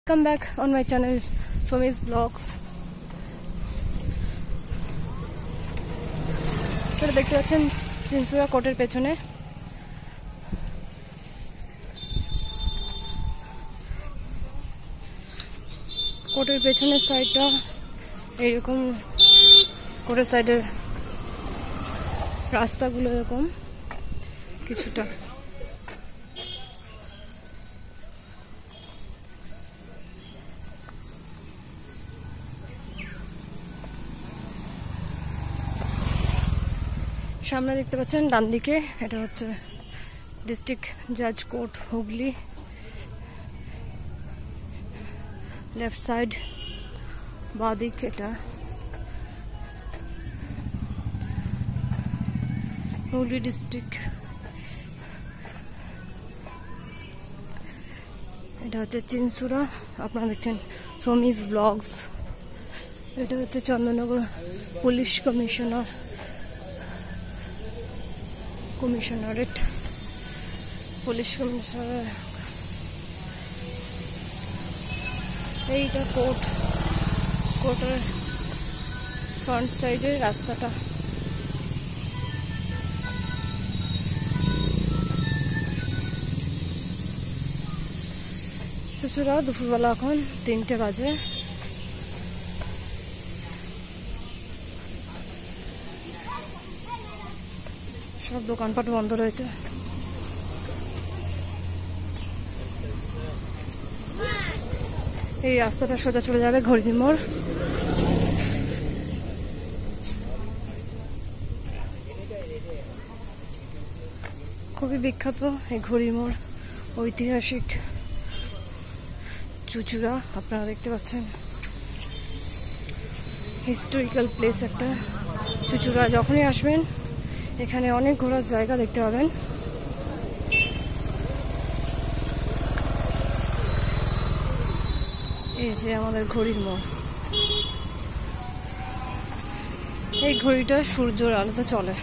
Come back on my channel Somi's Vlogs। তো দেখতে পাচ্ছেন চিনসুরা কোর্টের পেছনে কোর্টের পেছনের সাইডটা এইরকম, কোর্টের সাইডের রাস্তাগুলো এরকম কিছুটা। সামনে দেখতে পাচ্ছেন ডান দিকে, এটা হচ্ছে ডিস্ট্রিক্ট জাজ কোর্ট হুগলি। লেফট সাইড বাঁ দিক এটা হুগলি ডিস্ট্রিক্ট। এটা হচ্ছে চিনসুরা, আপনারা দেখছেন সোমিজ ব্লগস। এটা হচ্ছে Chandannagar police commissionerate, police commissioner. এইটা কোর্টের ফ্রন্ট সাইডের রাস্তাটা। চুচুড়া দুপুরবেলা এখন 3টে বাজে। সব দোকানপাট বন্ধ রয়েছে। এই রাস্তাটা সোজা চলে যাবে ঘড়ি মোড়। খুবই বিখ্যাত এই ঘড়ি মোড়, ঐতিহাসিক চুচুড়া। আপনারা দেখতে পাচ্ছেন হিস্টোরিক্যাল প্লেস একটা চুচুড়া। যখনই আসবেন এখানে অনেক ঘোরার জায়গা দেখতে পাবেন। এই যে আমাদের ঘড়ির মোড়, এই ঘড়িটা সূর্যের আলোতে চলে।